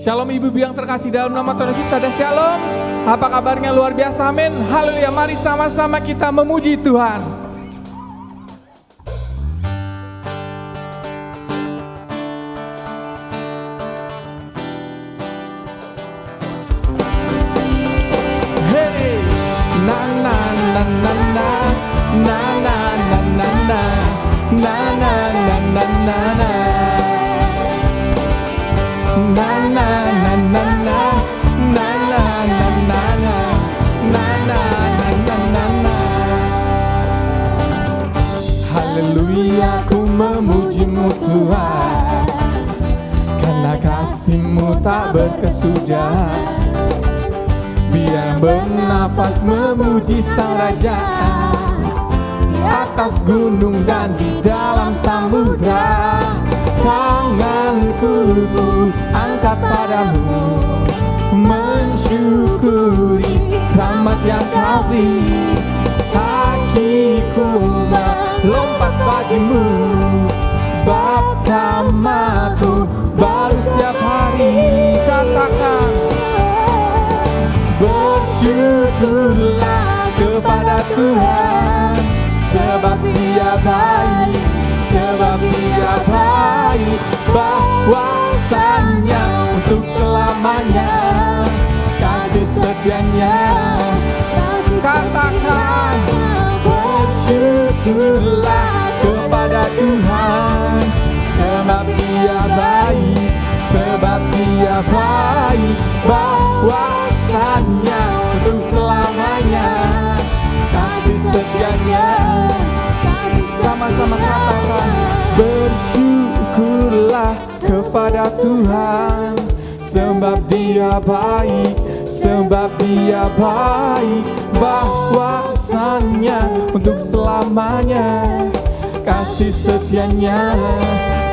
Shalom ibu-ibu yang terkasih dalam nama Tuhan Yesus, ada shalom. Apa kabarnya? Luar biasa, amin. Haleluya, mari sama-sama kita memuji Tuhan. Hey, na na na na na na na na na na na na na na na na. Na na na na na na na na na na na na na na na. Haleluya, ku memuji-Mu Tuhan, karena kasih-Mu tak berkesudahan. Biar bernafas memuji Sang Raja, di atas gunung dan di dalam samudra. Tanganku ku angkat padamu, mensyukuri rahmat yang Kau beri. Kakiku melompat bagimu, sebab rahmat-Mu baru setiap hari. Katakan, bersyukurlah kepada Tuhan, sebab Dia baik, sebab Dia baik, bahwasanya untuk selamanya kasih setianya. Katakan, bersyukurlah kepada Tuhan, sebab Dia baik, sebab Dia baik, bahwasanya untuk selamanya kasih setianya. Sama-sama katakan, bersyukurlah kepada Tuhan, sebab Dia baik, sebab Dia baik, bahwasanya untuk selamanya kasih setianya,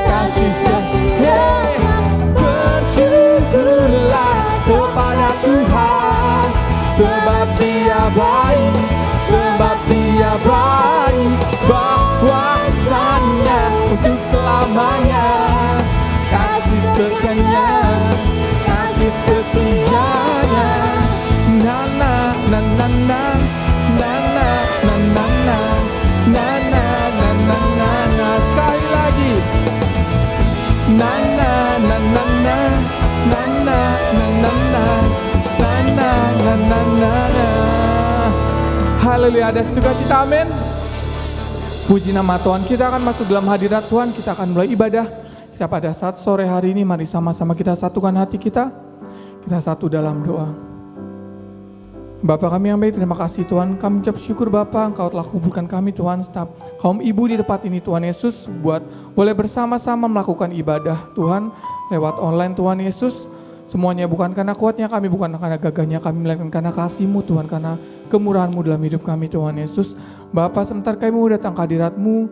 kasih setianya. Bersyukurlah kepada Tuhan, sebab Dia baik, sebab Dia baik, bahwasanya untuk selamanya kasih setianya, kasih setianya. Na na na na na na na na na na na na na na na na. Sekali lagi, na na na na na na na na na na na na na na na. Haleluya, ada sukacita, amin. Puji nama Tuhan, kita akan masuk dalam hadirat Tuhan, kita akan mulai ibadah. Kita pada saat sore hari ini, mari sama-sama kita satukan hati kita satu dalam doa. Bapa kami yang baik, terima kasih Tuhan, kami ucap syukur Bapa, Engkau telah kumpulkan kami Tuhan, setiap kaum ibu di tempat ini Tuhan Yesus, buat boleh bersama-sama melakukan ibadah Tuhan, lewat online Tuhan Yesus. Semuanya bukan karena kuatnya kami, bukan karena gagahnya kami, melainkan karena kasih-Mu Tuhan, karena kemurahan-Mu dalam hidup kami Tuhan Yesus. Bapa, sebentar kami mau datang ke hadirat-Mu,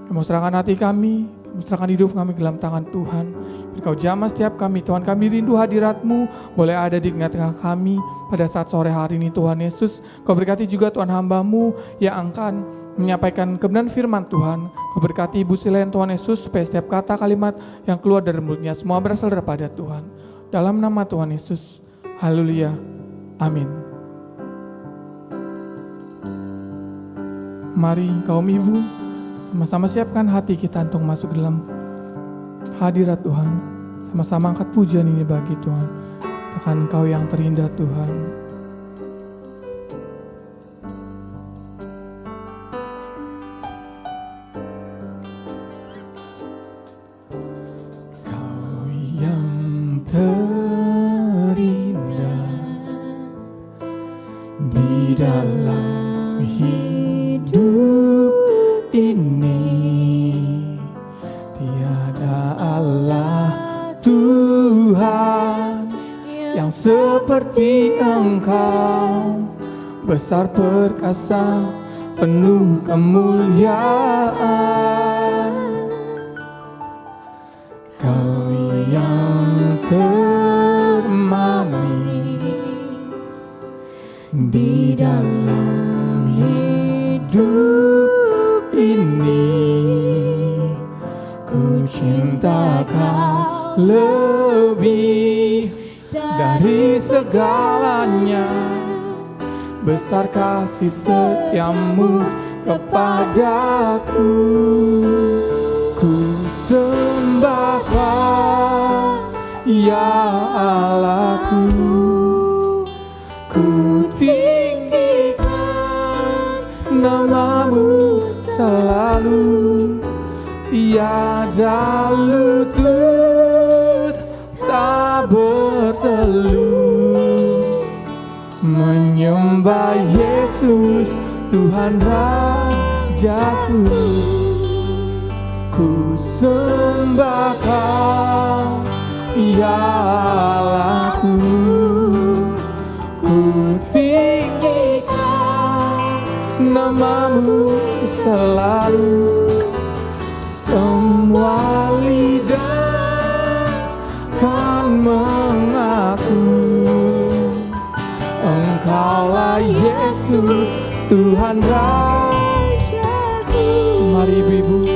kami mau serahkan hati kami, kami serahkan hidup kami ke dalam tangan Tuhan. Engkau jamah setiap kami Tuhan, kami rindu hadirat-Mu, boleh ada di tengah-tengah kami pada saat sore hari ini Tuhan Yesus. Kau berkati juga Tuhan hamba-Mu yang akan menyampaikan kebenaran firman Tuhan. Kau berkati Ibu Silen Tuhan Yesus, supaya setiap kata kalimat yang keluar dari mulutnya semua berasal daripada Tuhan. Dalam nama Tuhan Yesus, haleluya, amin. Mari kaum ibu, sama-sama siapkan hati kita untuk masuk dalam hadirat Tuhan. Sama-sama angkat pujian ini bagi Tuhan. Katakan, Engkau yang terindah Tuhan. Terindah di dalam hidup ini, tiada Allah Tuhan yang seperti Engkau, besar perkasa, penuh kemuliaan. Kau yang termanis di dalam hidup ini, ku cinta Kau lebih. lebih dari segalanya. Besar kasih setiamu kepadaku. Ku sembah Kau, ya Allahku. Ku tinggikan namamu selalu. Tiada lutut tak bertelut menyembah Yesus Tuhan Rajaku. Ku sembah Kau, ya Allahku. Ku tinggikan namamu selalu. Semua lidah kan mengaku Engkaulah Yesus Tuhan Rajaku. Mari ibu-ibu,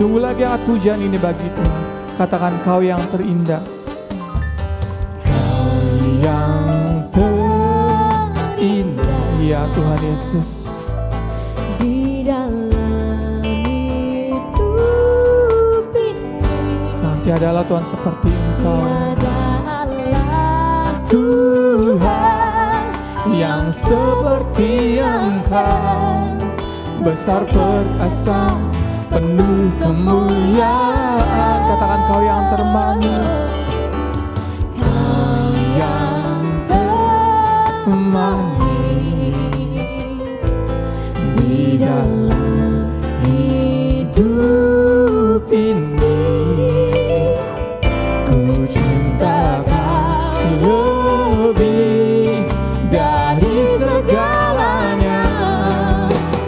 sungguh lagi angkat pujian ini bagi Tuhan. Katakan, Kau yang terindah, Kau yang terindah, ya Tuhan Yesus. Di dalam tiada Allah Tuhan seperti Engkau. tiada Allah Tuhan yang seperti Engkau, besar perkasa, penuh kemuliaan. Katakan, Kau yang termanis, Kau yang termanis di dalam hidup ini.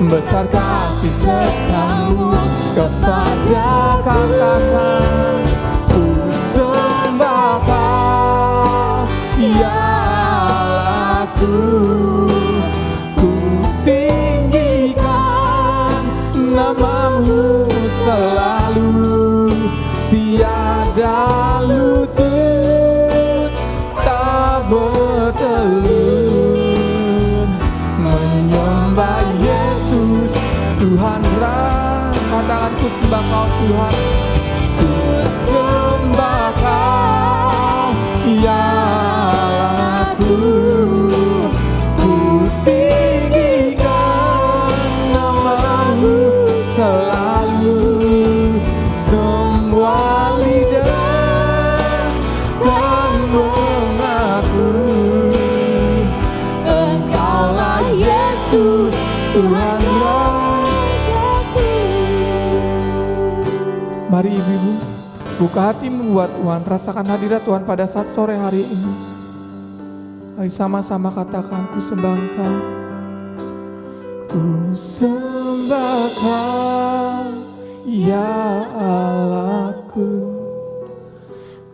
Besar kasih setiamu kepada katakan, ku sembah Kau, ya Allahku. Ku tinggikan namamu selalu. Tiada lutut tak bertelut menyembah Yesus Tuhan Raja. Katakan, ku sembah Kau Tuhan. Ku sembah Kau, ya Allahku. Ku tinggikan namamu selalu. Semua lidah kan mengaku Engkaulah Yesus Tuhan Rajaku. Mari ibu-ibu, buka hatimu buat Tuhan. Rasakan hadirat Tuhan pada saat sore hari ini. Mari sama-sama katakan, ku sembah Kau. Ku sembah Kau, ya Allahku.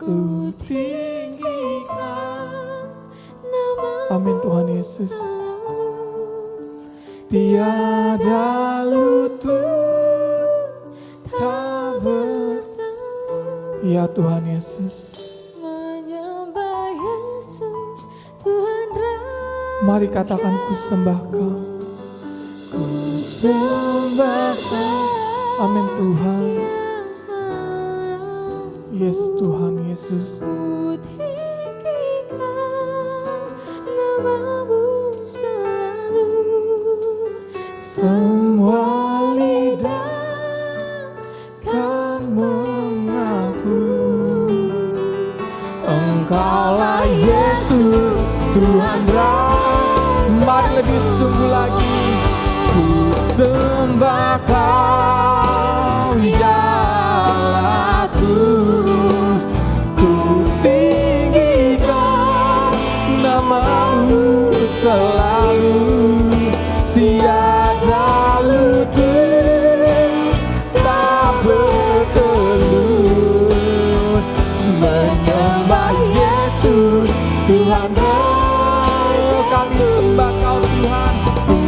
Ku tinggikan namamu. Amin Tuhan Yesus. Tiada lutut tak bertelut, ya Tuhan Yesus. Menyembah Yesus Tuhan Raja. Mari katakan, ku sembah Kau. Ku sembah Kau. Amin Tuhan. Yes Tuhan Yesus. Ku tinggikan namamu selalu. Semua lidah kan mengaku Engkaulah Yesus Tuhan Raja. Mari lebih sungguh lagi. Ku sembah Kau, ya Allahku. Ku tinggikan namamu selalu. Tiada lutut tak bertelut menyembah Yesus Tuhan Raja. Kami sembah Kau Tuhan. Ku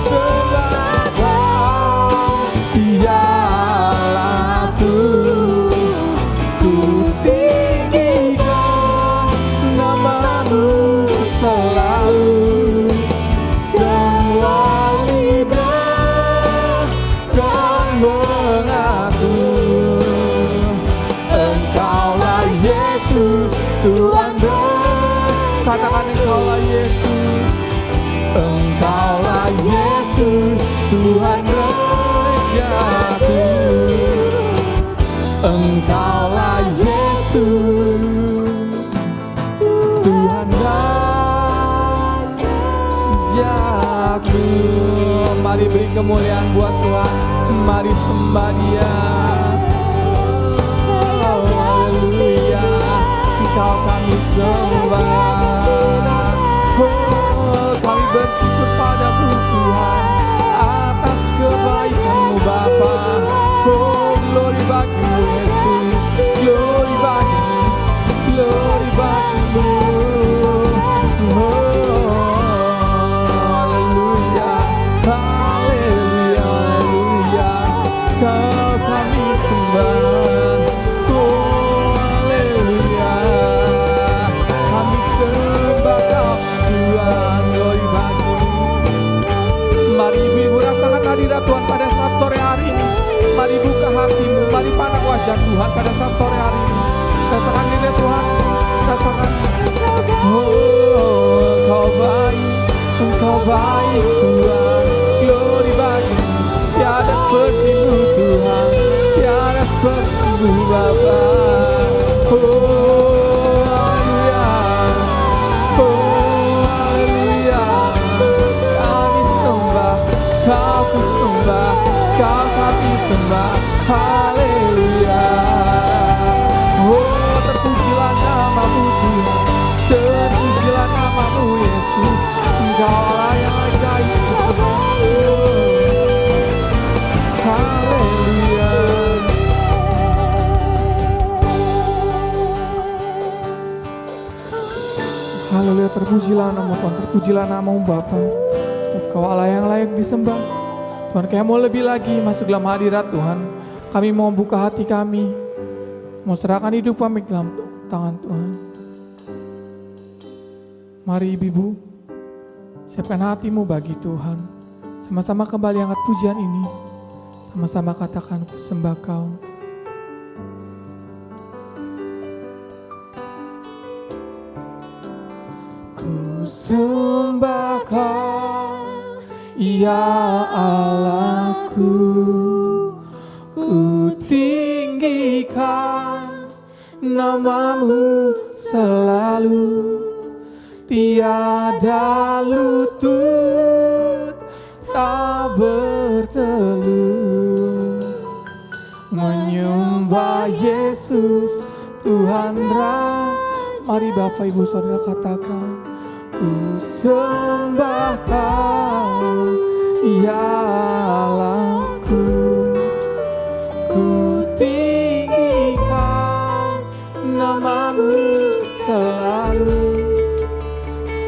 sembah Kau, ya Allahku. Ku tinggikan Katakan Engkaulah Yesus, Engkaulah Yesus, Tuhan Rajaku. Engkaulah Yesus, Tuhan Rajaku. Mari beri kemuliaan buat Tuhan, mari sembah Dia. Oh, haleluya, Engkau kami sembah. Oh, kami bersyukur padamu Tuhan atas kebaikan-Mu Bapa. Oh, glory bagimu Yesus, glory bagimu, glory bagimu. Oh, haleluya, haleluya, haleluya, Kau kami sembah. Oh, haleluya, kami sembah Kau Tuhan, glory bagimu. Mari ibu-ibu rasakan hadirat Tuhan pada saat sore hari ini. Mari buka hatimu, mari pandang wajah Tuhan pada saat sore hari ini. Rasakan diri Tuhan, rasakan. Oh, Engkau baik, Engkau baik Tuhan, glory bagimu. Tiada sepertimu Tuhan, tiada sepertimu Bapa. Oh, haleluya, oh, haleluya, kami sembah, Kau ku sembah, Kau kami sembah, haleluya. Oh, terpujilah nama-Mu Tuhan, terpujilah nama-Mu Yesus. Engkau Allah yang ajaib, haleluya. Haleluya, terpujilah nama Tuhan, terpujilah nama-Mu Bapa. Engkau Allah yang layak disembah. Tuhan, kami mau lebih lagi masuk dalam hadirat Tuhan. Kami mau buka hati kami, mau serahkan hidup kami dalam tangan Tuhan. Mari ibu-ibu, siapkan hatimu bagi Tuhan. Sama-sama kembali angkat pujian ini. Sama-sama katakan, ku sembah Kau. Ku sembah Kau, ya Allahku. Ku tinggikan nama-Mu selalu. Tiada lutut tak bertelut menyembah Yesus Tuhan Raja. Mari Bapak Ibu Saudara katakan, ku sembah Kau, ya Allahku. Ku tinggikan nama-Mu selalu.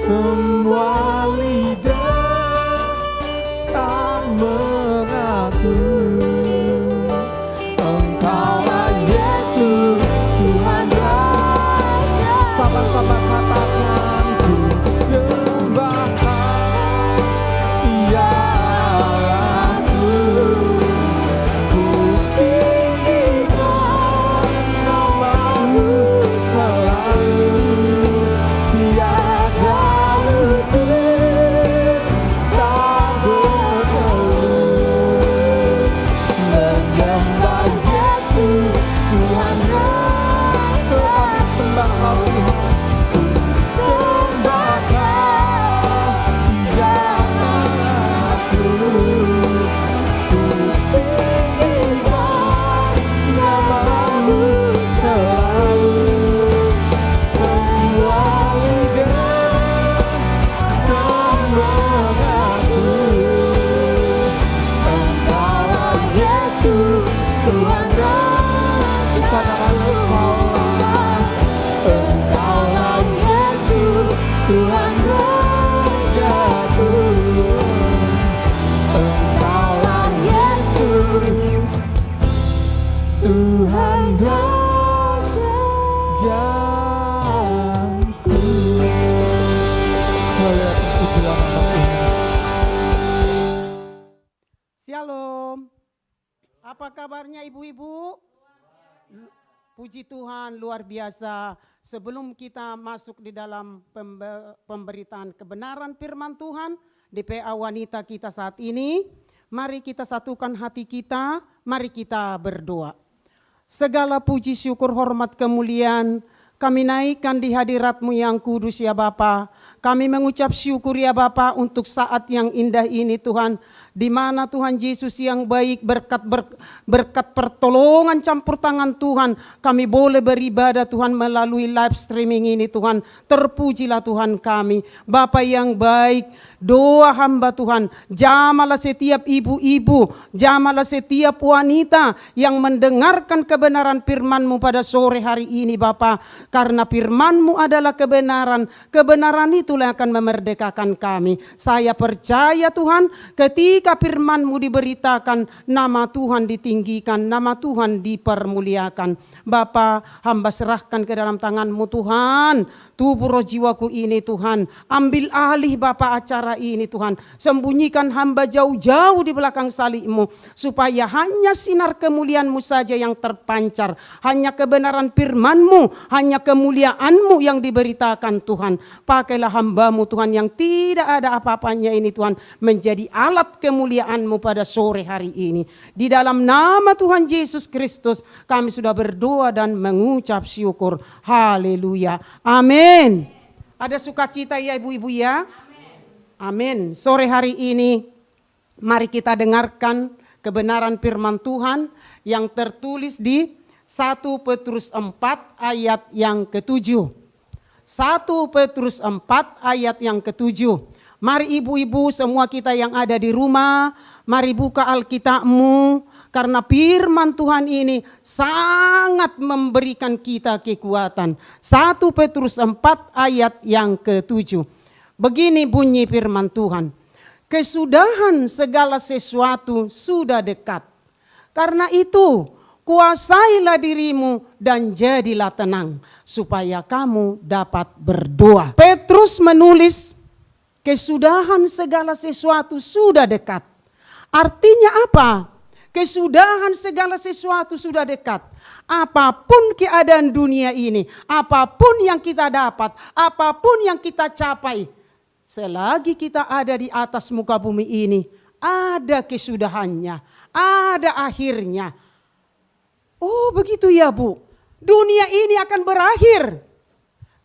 Semua lidah tak mengaku Engkaulah Yesus Tuhan Raja. Sama-sama katakan, ku sembah Kau, ya Allahku. Ku tinggikan nama-Mu selalu. Tiada lutut tak bertelut menyembah Yesus Tuhan Raja. Kami sembah Kau Tuhan, ku sembah Kau, ya Allahku. Ku tinggikan nama-Mu selalu. Semua lidah tak mengaku Engkaulah Yesus Tuhan Raja. Katakan Engkaulah, Engkaulah Yesus Tuhan Rajaku. Engkaulah Yesus Tuhan Rajaku. Haleluya, terpujilah nama Tuhan. Shalom. Apa kabarnya ibu-ibu? Puji Tuhan, luar biasa. Sebelum kita masuk di dalam pemberitaan kebenaran firman Tuhan di PA wanita kita saat ini, mari kita satukan hati kita, mari kita berdoa. Segala puji, syukur, hormat, kemuliaan kami naikkan di hadirat-Mu yang kudus ya Bapa. Kami mengucap syukur ya Bapa untuk saat yang indah ini Tuhan. Di mana Tuhan Yesus yang baik, berkat pertolongan campur tangan Tuhan, kami boleh beribadah Tuhan melalui live streaming ini Tuhan. Terpujilah Tuhan kami. Bapa yang baik, doa hamba Tuhan, jamalah setiap ibu-ibu, jamalah setiap wanita yang mendengarkan kebenaran firman-Mu pada sore hari ini Bapa. Karena firman-Mu adalah kebenaran, kebenaran itulah yang akan memerdekakan kami. Saya percaya Tuhan, ketika firman-Mu diberitakan, nama Tuhan ditinggikan, nama Tuhan dipermuliakan. Bapa, hamba serahkan ke dalam tangan-Mu Tuhan, tubuh roh jiwaku ini Tuhan. Ambil alih Bapa acara ini Tuhan. Sembunyikan hamba jauh-jauh di belakang salib-Mu, supaya hanya sinar kemuliaan-Mu saja yang terpancar. Hanya kebenaran firman-Mu, hanya kemuliaan-Mu yang diberitakan Tuhan. Pakailah hamba-Mu Tuhan yang tidak ada apa-apanya ini Tuhan, menjadi alat kemuliaan-Mu pada sore hari ini. Di dalam nama Tuhan Yesus Kristus kami sudah berdoa dan mengucap syukur. Haleluya. Amin. Ada sukacita ya ibu-ibu ya? Amin. Sore hari ini mari kita dengarkan kebenaran firman Tuhan yang tertulis di 1 Petrus 4 ayat yang ke-7. 1 Petrus 4 ayat yang ke-7. Mari ibu-ibu semua kita yang ada di rumah, mari buka Alkitab-mu, karena firman Tuhan ini sangat memberikan kita kekuatan. 1 Petrus 4 ayat yang ke-7. Begini bunyi firman Tuhan. Kesudahan segala sesuatu sudah dekat. Karena itu kuasailah dirimu dan jadilah tenang, supaya kamu dapat berdoa. Petrus menulis, kesudahan segala sesuatu sudah dekat. Artinya apa? Kesudahan segala sesuatu sudah dekat. Apapun keadaan dunia ini, apapun yang kita dapat, apapun yang kita capai, selagi kita ada di atas muka bumi ini, ada kesudahannya, ada akhirnya. Oh begitu ya Bu, dunia ini akan berakhir.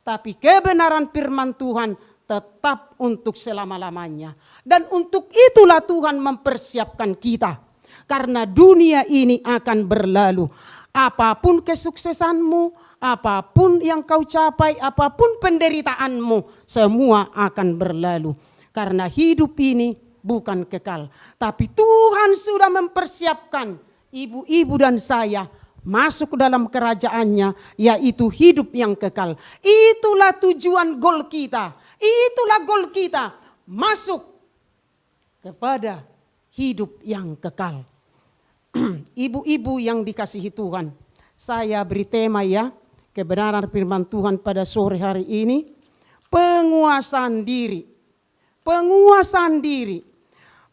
Tapi kebenaran firman Tuhan tetap untuk selama-lamanya. Dan untuk itulah Tuhan mempersiapkan kita. Karena dunia ini akan berlalu. Apapun kesuksesanmu, apapun yang kau capai, apapun penderitaanmu, semua akan berlalu. Karena hidup ini bukan kekal. Tapi Tuhan sudah mempersiapkan ibu-ibu dan saya masuk dalam kerajaannya, yaitu hidup yang kekal. Itulah tujuan goal kita. Itulah goal kita, masuk kepada hidup yang kekal. Ibu-ibu yang dikasihi Tuhan, saya beri tema ya, kebenaran firman Tuhan pada sore hari ini, penguasaan diri. Penguasaan diri.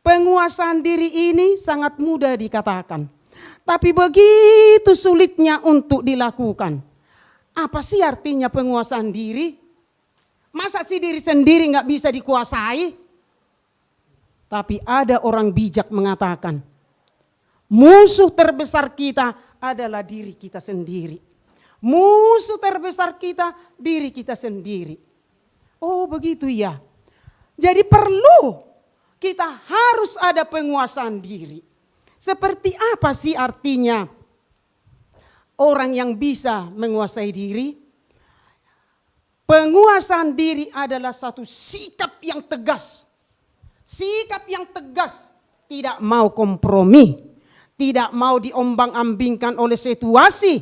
Penguasaan diri ini sangat mudah dikatakan. Tapi begitu sulitnya untuk dilakukan. Apa sih artinya penguasaan diri? Masa sih diri sendiri gak bisa dikuasai? Tapi ada orang bijak mengatakan, musuh terbesar kita adalah diri kita sendiri. Musuh terbesar kita diri kita sendiri. Oh begitu ya. Jadi perlu kita harus ada penguasaan diri. Seperti apa sih artinya orang yang bisa menguasai diri? Penguasaan diri adalah satu sikap yang tegas. Sikap yang tegas, tidak mau kompromi, tidak mau diombang-ambingkan oleh situasi,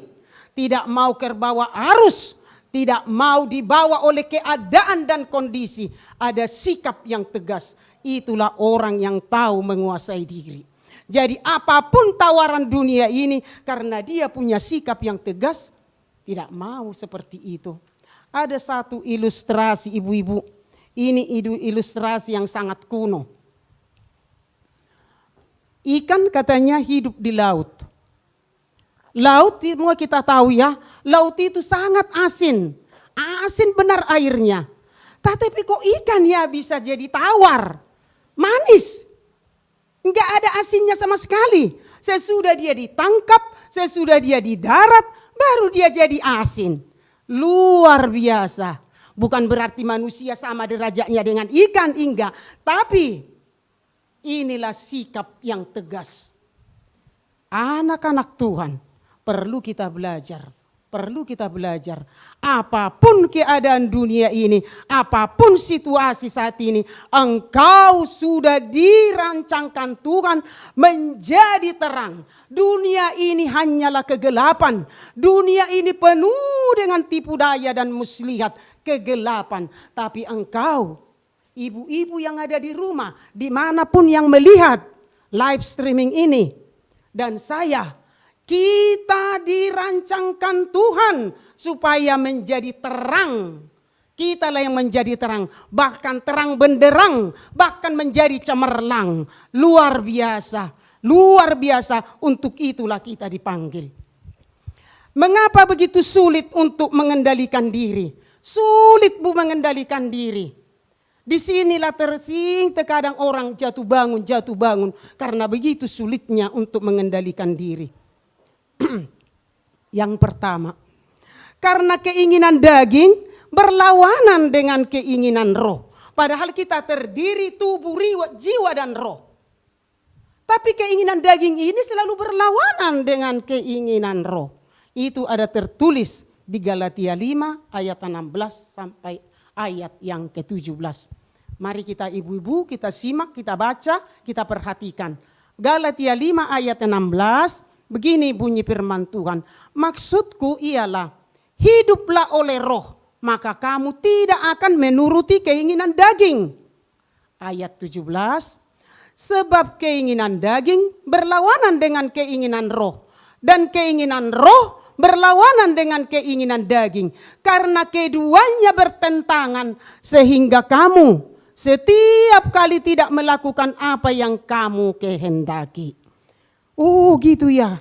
tidak mau terbawa arus, tidak mau dibawa oleh keadaan dan kondisi. Ada sikap yang tegas, itulah orang yang tahu menguasai diri. Jadi apapun tawaran dunia ini, karena dia punya sikap yang tegas, tidak mau seperti itu. Ada satu ilustrasi ibu-ibu, ini ilustrasi yang sangat kuno. Ikan katanya hidup di laut. Laut semua kita tahu ya, laut itu sangat asin. Asin benar airnya. Tapi kok ikan ya bisa jadi tawar, manis. Enggak ada asinnya sama sekali. Sesudah dia ditangkap, sesudah dia di darat, baru dia jadi asin. Luar biasa. Bukan berarti manusia sama derajatnya dengan ikan, enggak. Tapi inilah sikap yang tegas. Anak-anak Tuhan, perlu kita belajar. Perlu kita belajar. Apapun keadaan dunia ini, apapun situasi saat ini, engkau sudah dirancangkan Tuhan menjadi terang. Dunia ini hanyalah kegelapan. Dunia ini penuh dengan tipu daya dan muslihat, kegelapan. Tapi engkau, ibu-ibu yang ada di rumah, dimanapun yang melihat live streaming ini, dan saya, kita dirancangkan Tuhan supaya menjadi terang. Kitalah yang menjadi terang, bahkan terang benderang, bahkan menjadi cemerlang. Luar biasa, luar biasa. Untuk itulah kita dipanggil. Mengapa begitu sulit untuk mengendalikan diri? Sulit bu mengendalikan diri. Disinilah terkadang orang jatuh bangun karena begitu sulitnya untuk mengendalikan diri. Yang pertama, karena keinginan daging berlawanan dengan keinginan roh. Padahal kita terdiri tubuh, jiwa dan roh. Tapi keinginan daging ini selalu berlawanan dengan keinginan roh. Itu ada tertulis di Galatia 5 ayat 16 sampai ayat yang ke-17. Mari kita ibu-ibu, kita simak, kita baca, kita perhatikan. Galatia 5 ayat 16. Begini bunyi firman Tuhan, maksudku ialah hiduplah oleh roh, maka kamu tidak akan menuruti keinginan daging. Ayat 17, sebab keinginan daging berlawanan dengan keinginan roh, dan keinginan roh berlawanan dengan keinginan daging. Karena keduanya bertentangan sehingga kamu setiap kali tidak melakukan apa yang kamu kehendaki. Oh gitu ya,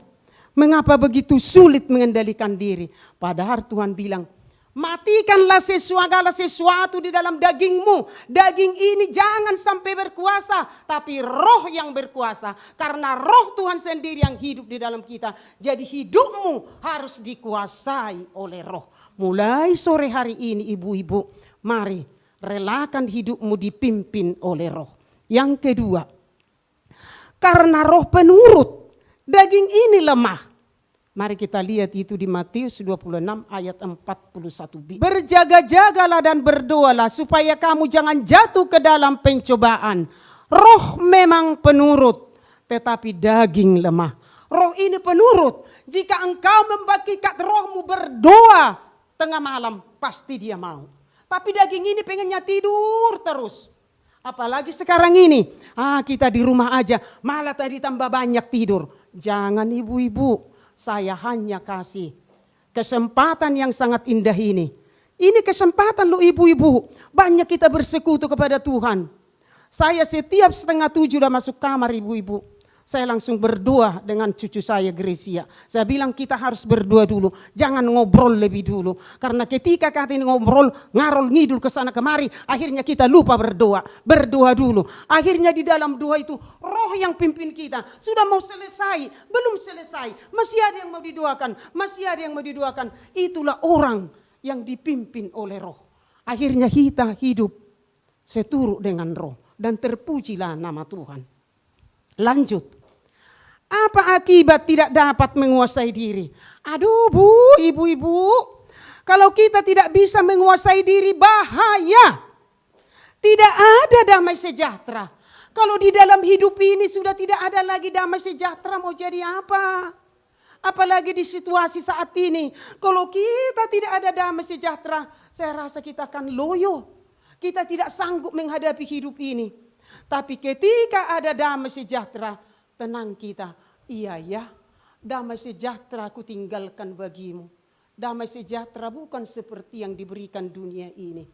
mengapa begitu sulit mengendalikan diri? Padahal Tuhan bilang, matikanlah segala sesuatu di dalam dagingmu. Daging ini jangan sampai berkuasa, tapi roh yang berkuasa. Karena roh Tuhan sendiri yang hidup di dalam kita. Jadi hidupmu harus dikuasai oleh roh. Mulai sore hari ini ibu-ibu, mari relakan hidupmu dipimpin oleh roh. Yang kedua, karena roh penurut, daging ini lemah. Mari kita lihat itu di Matius 26 ayat 41b. Berjaga-jagalah dan berdoalah supaya kamu jangan jatuh ke dalam pencobaan. Roh memang penurut, tetapi daging lemah. Roh ini penurut. Jika engkau membagikan rohmu berdoa tengah malam, pasti dia mau. Tapi daging ini pengennya tidur terus. Apalagi sekarang ini, kita di rumah aja, malah tadi tambah banyak tidur. Jangan ibu-ibu, saya hanya kasih kesempatan yang sangat indah ini. Ini kesempatan loh ibu-ibu, banyak kita bersekutu kepada Tuhan. Saya setiap 6:30 udah masuk kamar ibu-ibu. Saya langsung berdoa dengan cucu saya Gracia. Saya bilang kita harus berdoa dulu, jangan ngobrol lebih dulu. Karena ketika kata ini ngobrol, ngarol ngidul ke sana kemari, akhirnya kita lupa berdoa. Berdoa dulu. Akhirnya di dalam doa itu roh yang pimpin kita. Sudah mau selesai, belum selesai. Masih ada yang mau didoakan, masih ada yang mau didoakan. Itulah orang yang dipimpin oleh roh. Akhirnya kita hidup seturut dengan roh. Dan terpujilah nama Tuhan. Lanjut. Apa akibat tidak dapat menguasai diri? Aduh bu, ibu-ibu. Kalau kita tidak bisa menguasai diri bahaya. Tidak ada damai sejahtera. Kalau di dalam hidup ini sudah tidak ada lagi damai sejahtera, mau jadi apa? Apalagi di situasi saat ini. Kalau kita tidak ada damai sejahtera, saya rasa kita akan loyo. Kita tidak sanggup menghadapi hidup ini. Tapi ketika ada damai sejahtera, tenang kita. Iya ya, damai sejahtera aku tinggalkan bagimu. Damai sejahtera bukan seperti yang diberikan dunia ini.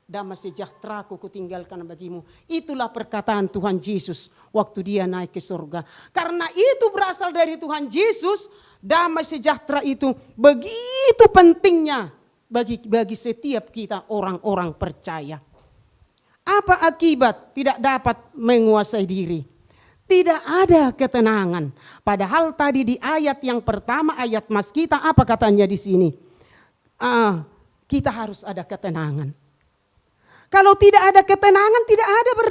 damai sejahtera ku tinggalkan bagimu. Itulah perkataan Tuhan Yesus waktu dia naik ke surga. Karena itu berasal dari Tuhan Yesus, damai sejahtera itu begitu pentingnya bagi setiap kita orang-orang percaya. Apa akibat tidak dapat menguasai diri? Tidak ada ketenangan. Padahal tadi di ayat yang pertama, ayat mas kita, apa katanya di sini? Kita harus ada ketenangan. Kalau tidak ada ketenangan,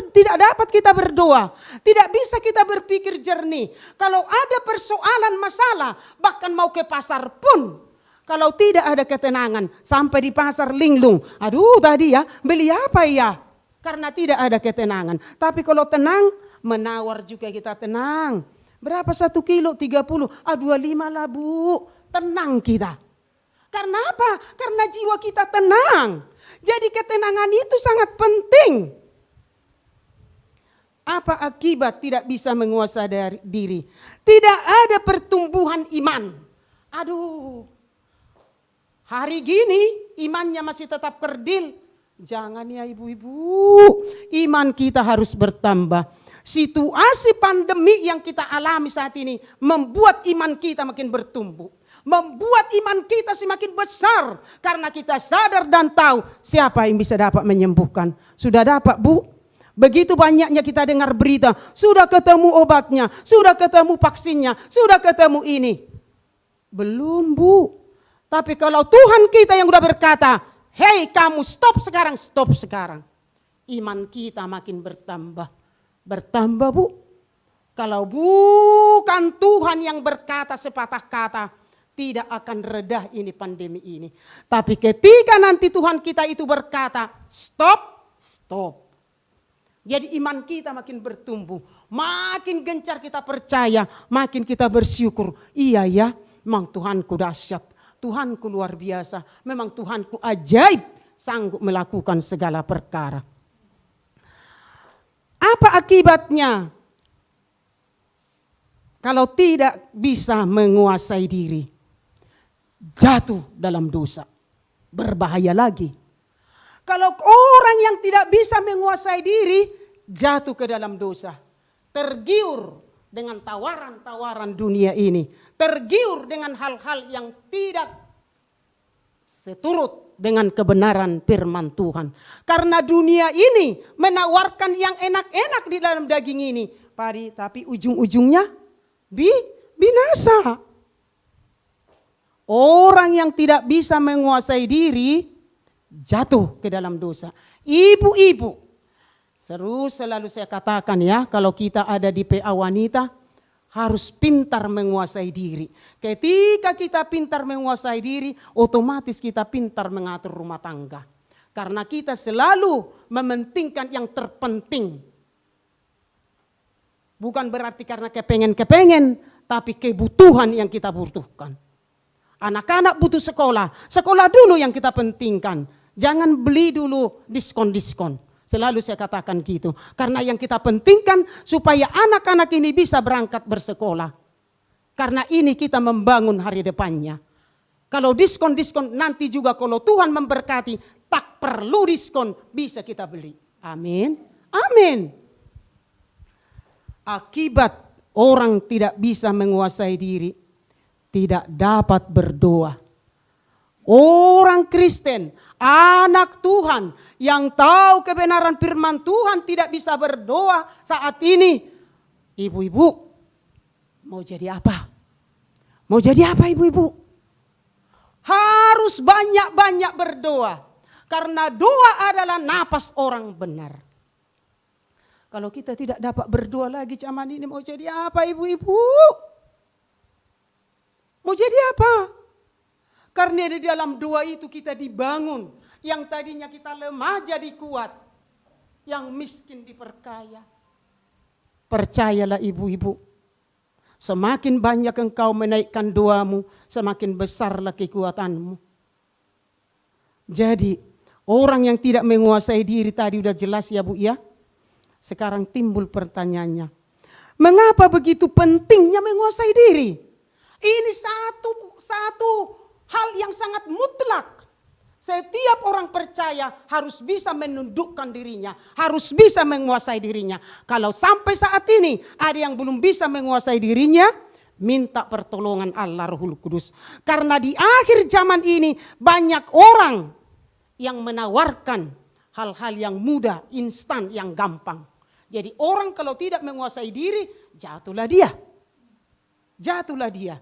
tidak dapat kita berdoa. Tidak bisa kita berpikir jernih. Kalau ada persoalan masalah, bahkan mau ke pasar pun, kalau tidak ada ketenangan, sampai di pasar linglung. Aduh tadi ya, beli apa ya? Karena tidak ada ketenangan. Tapi kalau tenang, menawar juga kita tenang. Berapa 1 kilo? 30. 25 lah Bu. Tenang kita. Karena apa? Karena jiwa kita tenang. Jadi ketenangan itu sangat penting. Apa akibat tidak bisa menguasai diri? Tidak ada pertumbuhan iman. Aduh. Hari gini imannya masih tetap kerdil. Jangan ya ibu-ibu, iman kita harus bertambah. Situasi pandemi yang kita alami saat ini membuat iman kita makin bertumbuh. Membuat iman kita semakin besar. Karena kita sadar dan tahu siapa yang bisa dapat menyembuhkan. Sudah dapat Bu? Begitu banyaknya kita dengar berita, sudah ketemu obatnya, sudah ketemu vaksinnya, sudah ketemu ini. Belum Bu. Tapi kalau Tuhan kita yang udah berkata, hei kamu stop sekarang. Iman kita makin bertambah. Bertambah Bu. Kalau bukan Tuhan yang berkata sepatah kata, tidak akan reda ini pandemi ini. Tapi ketika nanti Tuhan kita itu berkata, stop. Jadi iman kita makin bertumbuh. Makin gencar kita percaya, makin kita bersyukur. Iya ya, memang Tuhanku dahsyat. Tuhanku luar biasa, memang Tuhanku ajaib, sanggup melakukan segala perkara. Apa akibatnya kalau tidak bisa menguasai diri? Jatuh dalam dosa, berbahaya lagi. Kalau orang yang tidak bisa menguasai diri, jatuh ke dalam dosa, tergiur dengan tawaran-tawaran dunia ini. Tergiur dengan hal-hal yang tidak seturut dengan kebenaran firman Tuhan. Karena dunia ini menawarkan yang enak-enak di dalam daging ini. Tapi ujung-ujungnya binasa. Orang yang tidak bisa menguasai diri jatuh ke dalam dosa. Ibu-ibu, selalu saya katakan ya, kalau kita ada di PA Wanita, harus pintar menguasai diri. Ketika kita pintar menguasai diri, otomatis kita pintar mengatur rumah tangga. Karena kita selalu mementingkan yang terpenting. Bukan berarti karena kepengen, tapi kebutuhan yang kita butuhkan. Anak-anak butuh sekolah dulu yang kita pentingkan. Jangan beli dulu diskon-diskon. Selalu saya katakan gitu. Karena yang kita pentingkan supaya anak-anak ini bisa berangkat bersekolah. Karena ini kita membangun hari depannya. Kalau diskon-diskon nanti juga kalau Tuhan memberkati, tak perlu diskon, bisa kita beli. Amin. Akibat orang tidak bisa menguasai diri, tidak dapat berdoa. Orang Kristen, anak Tuhan yang tahu kebenaran firman Tuhan tidak bisa berdoa saat ini. Ibu-ibu, mau jadi apa? Mau jadi apa ibu-ibu? Harus banyak-banyak berdoa. Karena doa adalah napas orang benar. Kalau kita tidak dapat berdoa lagi zaman ini, mau jadi apa ibu-ibu? Mau jadi apa? Karena di dalam doa itu kita dibangun. Yang tadinya kita lemah jadi kuat. Yang miskin diperkaya. Percayalah ibu-ibu. Semakin banyak engkau menaikkan doamu, semakin besarlah kekuatanmu. Jadi orang yang tidak menguasai diri tadi udah jelas ya Bu ya. Sekarang timbul pertanyaannya. Mengapa begitu pentingnya menguasai diri? Ini satu hal yang sangat mutlak. Setiap orang percaya harus bisa menundukkan dirinya, harus bisa menguasai dirinya. Kalau sampai saat ini ada yang belum bisa menguasai dirinya, minta pertolongan Allah Rohul Kudus. Karena di akhir zaman ini banyak orang yang menawarkan hal-hal yang mudah, instan, yang gampang. Jadi orang kalau tidak menguasai diri, jatuhlah dia. Jatuhlah dia.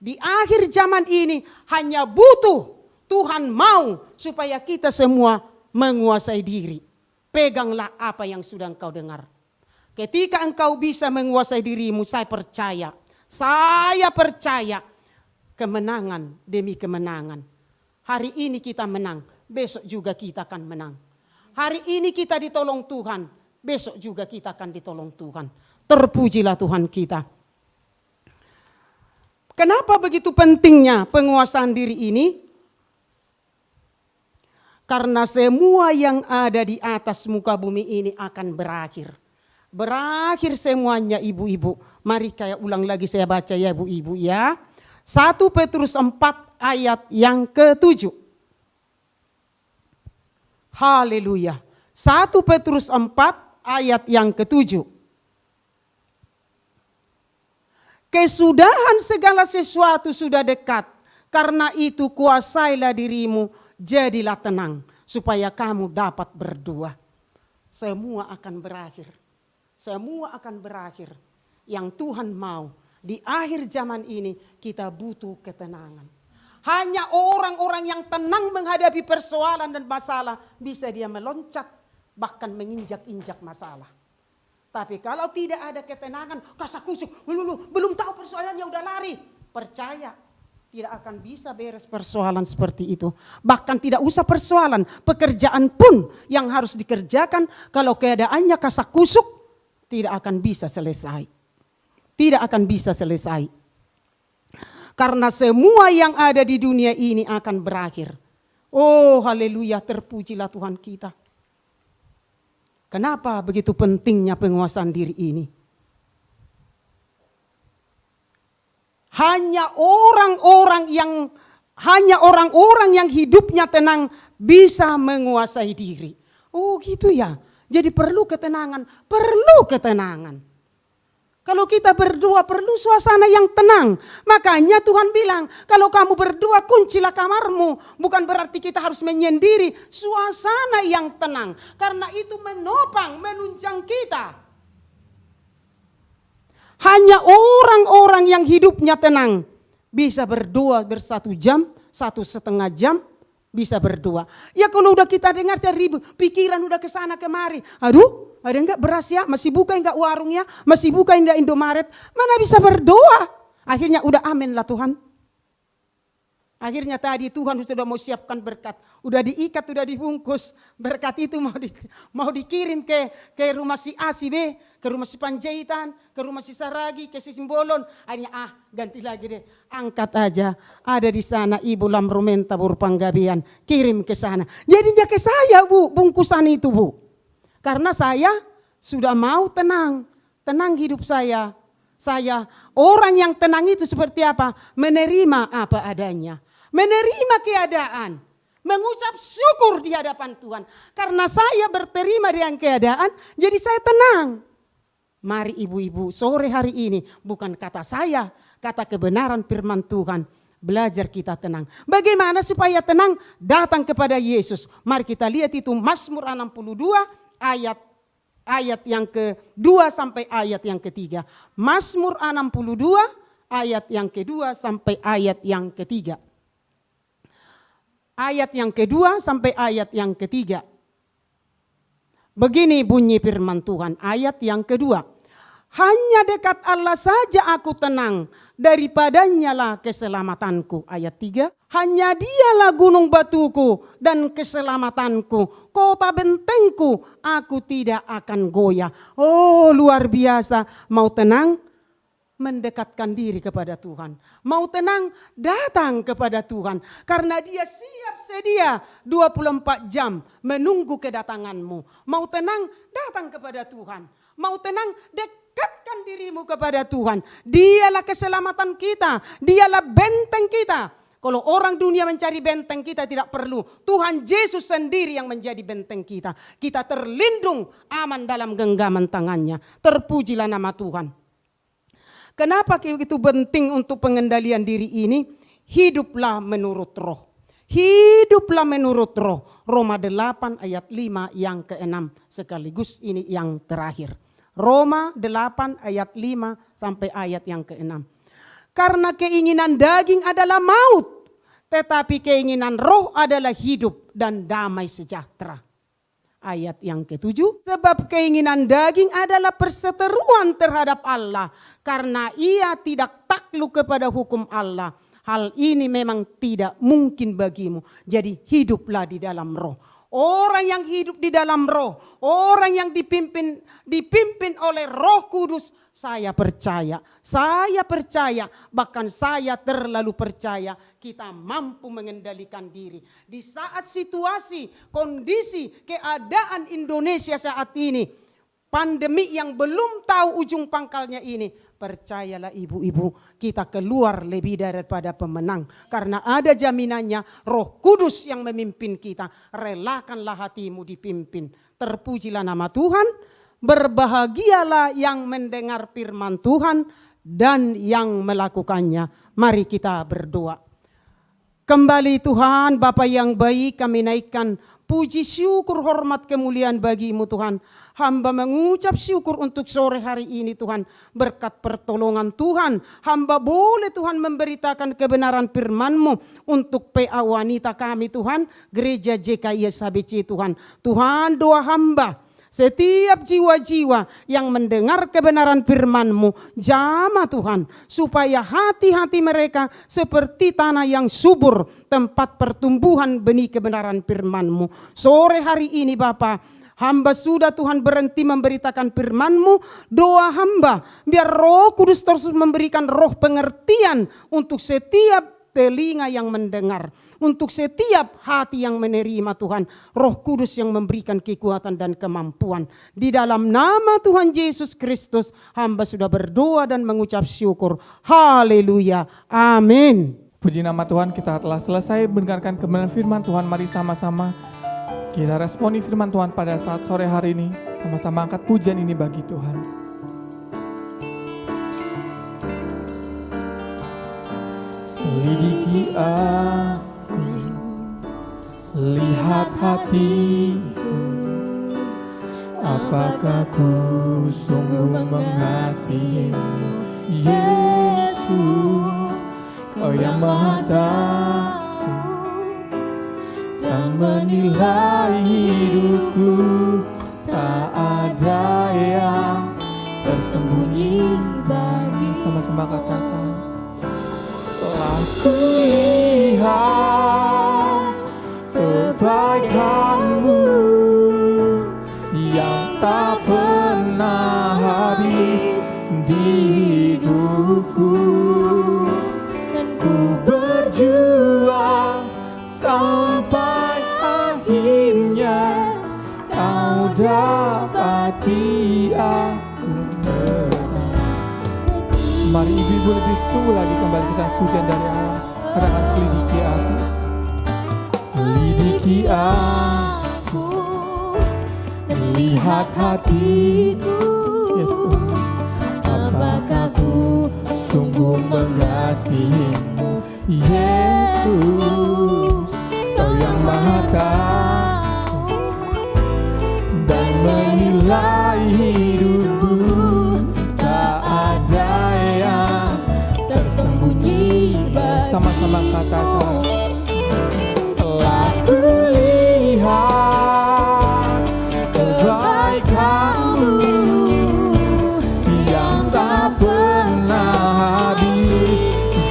Di akhir zaman ini hanya butuh Tuhan mau supaya kita semua menguasai diri. Peganglah apa yang sudah engkau dengar. Ketika engkau bisa menguasai dirimu, saya percaya kemenangan demi kemenangan. Hari ini kita menang, besok juga kita akan menang. Hari ini kita ditolong Tuhan, besok juga kita akan ditolong Tuhan. Terpujilah Tuhan kita. Kenapa begitu pentingnya penguasaan diri ini? Karena semua yang ada di atas muka bumi ini akan berakhir. Berakhir semuanya ibu-ibu. Mari saya ulang lagi, saya baca ya ibu-ibu ya. 1 Petrus 4 ayat yang ke-7. Haleluya. 1 Petrus 4 ayat yang ke-7. Kesudahan segala sesuatu sudah dekat. Karena itu kuasailah dirimu, jadilah tenang, supaya kamu dapat berdua. Semua akan berakhir. Semua akan berakhir. Yang Tuhan mau, di akhir zaman ini kita butuh ketenangan. Hanya orang-orang yang tenang menghadapi persoalan dan masalah, bisa dia meloncat, bahkan menginjak-injak masalah. Tapi kalau tidak ada ketenangan, kasakusuk, belum tahu persoalannya udah lari. Percaya, tidak akan bisa beres persoalan seperti itu. Bahkan tidak usah persoalan, pekerjaan pun yang harus dikerjakan, kalau keadaannya kasakusuk, tidak akan bisa selesai. Tidak akan bisa selesai. Karena semua yang ada di dunia ini akan berakhir. Oh haleluya, terpujilah Tuhan kita. Kenapa begitu pentingnya penguasaan diri ini? Hanya orang-orang yang hidupnya tenang bisa menguasai diri. Oh gitu ya. Jadi perlu ketenangan, Kalau kita berdua perlu suasana yang tenang. Makanya Tuhan bilang, kalau kamu berdua kuncilah kamarmu. Bukan berarti kita harus menyendiri, suasana yang tenang. Karena itu menopang, menunjang kita. Hanya orang-orang yang hidupnya tenang bisa berdua bersatu jam, 1,5 jam bisa berdua. Ya kalau udah kita dengar ribut, pikiran udah kesana kemari. Aduh, ada enggak beras ya? Masih buka enggak warung ya? Masih buka enggak Indomaret? Mana bisa berdoa? Akhirnya udah amin lah Tuhan. Akhirnya tadi Tuhan sudah mau siapkan berkat. Udah diikat, udah dibungkus. Berkat itu mau dikirim ke rumah si A, si B, ke rumah si Panjaitan, ke rumah si Saragi, ke si Simbolon. Akhirnya ganti lagi deh. Angkat aja. Ada di sana Ibu Lamromenta Burpanggabian. Kirim ke sana. Jadinya ke saya Bu, bungkusan itu Bu. Karena saya sudah mau tenang. Tenang hidup saya. Orang yang tenang itu seperti apa? Menerima apa adanya. Menerima keadaan. Mengucap syukur di hadapan Tuhan. Karena saya berterima dengan keadaan, jadi saya tenang. Mari ibu-ibu, sore hari ini bukan kata saya, kata kebenaran firman Tuhan. Belajar kita tenang. Bagaimana supaya tenang? Datang kepada Yesus. Mari kita lihat itu Mazmur 62 ayat yang kedua sampai ayat yang ketiga. Mazmur 62 ayat yang kedua sampai ayat yang ketiga. Ayat yang kedua sampai ayat yang ketiga. Begini bunyi firman Tuhan, ayat yang kedua. Hanya dekat Allah saja aku tenang, daripadanya lah keselamatanku. Ayat 3. Hanya dialah gunung batuku dan keselamatanku, kota bentengku, aku tidak akan goyah. Oh luar biasa, mau tenang? Mendekatkan diri kepada Tuhan. Mau tenang, datang kepada Tuhan. Karena dia siap sedia 24 jam menunggu kedatanganmu. Mau tenang, datang kepada Tuhan. Mau tenang, dekatkan dirimu kepada Tuhan. Dialah keselamatan kita, dialah benteng kita. Kalau orang dunia mencari benteng, kita tidak perlu. Tuhan Yesus sendiri yang menjadi benteng kita. Kita terlindung aman dalam genggaman tangannya. Terpujilah nama Tuhan. Kenapa itu penting untuk pengendalian diri ini? Hiduplah menurut roh. Hiduplah menurut roh. Roma 8 ayat 5 yang ke-6. Sekaligus ini yang terakhir. Roma 8 ayat 5 sampai ayat yang ke-6. Karena keinginan daging adalah maut, tetapi keinginan roh adalah hidup dan damai sejahtera. Ayat yang ke-7, sebab keinginan daging adalah perseteruan terhadap Allah, karena ia tidak takluk kepada hukum Allah. Hal ini memang tidak mungkin bagimu. Jadi hiduplah di dalam roh. Orang yang hidup di dalam roh, orang yang dipimpin oleh Roh Kudus, saya percaya, bahkan saya terlalu percaya kita mampu mengendalikan diri. Di saat situasi, kondisi, keadaan Indonesia saat ini, pandemi yang belum tahu ujung pangkalnya ini, percayalah ibu-ibu, kita keluar lebih daripada pemenang. Karena ada jaminannya, Roh Kudus yang memimpin kita. Relakanlah hatimu dipimpin. Terpujilah nama Tuhan. Berbahagialah yang mendengar firman Tuhan dan yang melakukannya. Mari kita berdoa. Kembali Tuhan, Bapa yang baik, kami naikkan puji, syukur, hormat, kemuliaan bagimu Tuhan. Hamba mengucap syukur untuk sore hari ini Tuhan. Berkat pertolongan Tuhan, hamba boleh Tuhan memberitakan kebenaran firman-Mu untuk PA wanita kami Tuhan. Gereja JKI SHBC Tuhan. Tuhan, doa hamba, setiap jiwa-jiwa yang mendengar kebenaran firman-Mu, jamah Tuhan, supaya hati-hati mereka seperti tanah yang subur, tempat pertumbuhan benih kebenaran firman-Mu. Sore hari ini Bapa, hamba sudah Tuhan berhenti memberitakan firman-Mu. Doa hamba, biar Roh Kudus terus memberikan roh pengertian untuk setiap telinga yang mendengar, untuk setiap hati yang menerima Tuhan. Roh Kudus yang memberikan kekuatan dan kemampuan. Di dalam nama Tuhan Yesus Kristus, hamba sudah berdoa dan mengucap syukur. Haleluya. Amin. Puji nama Tuhan, kita telah selesai mendengarkan kebenaran firman Tuhan. Mari sama-sama kita responi firman Tuhan pada saat sore hari ini. Sama-sama angkat pujian ini bagi Tuhan. Selidiki aku, lihat hatiku, apakah ku sungguh mengasihimu, Yesus, Kau yang Maha Tahu dan menilai hidupku. Tak ada yang tersembunyi bagi. Sama-sama katakan. Telah kulihat kebaikan-Mu yang tak pernah habis di hidupku. Ku berjuang sampai akhirnya Kau dapati aku tetap. Mari ibu-ibu lebih sungguh lagi kembali kita pujian dari Allah. Katakan selidiki aku. Selidiki aku, lihat hatiku, yes Tuhan. Apakah ku sungguh mengasihimu, Yesus, Kau yang Maha Tahu dan menilai hidupku. Tak ada yang tersembunyi. Sama-sama katakan. Telah kulihat kebaikan-Mu yang tak pernah habis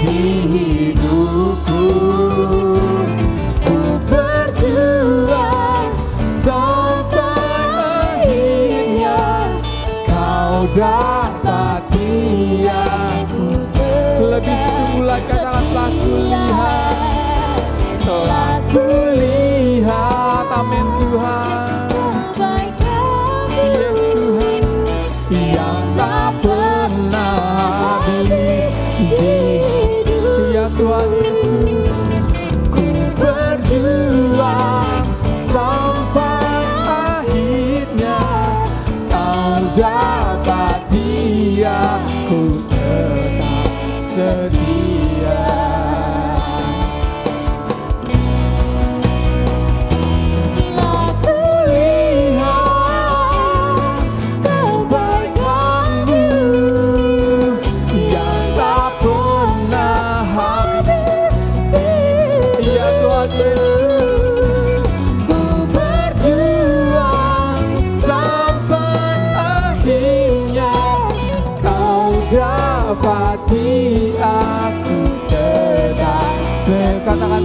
di hidupku. Ku berjuang sampai akhirnya Kau dapati aku. Lebih sungguh lagi katakan telah kulihat, amin Tuhan. Yes Tuhan, yang tak pernah habis di hidup. Ya Tuhan Yesus.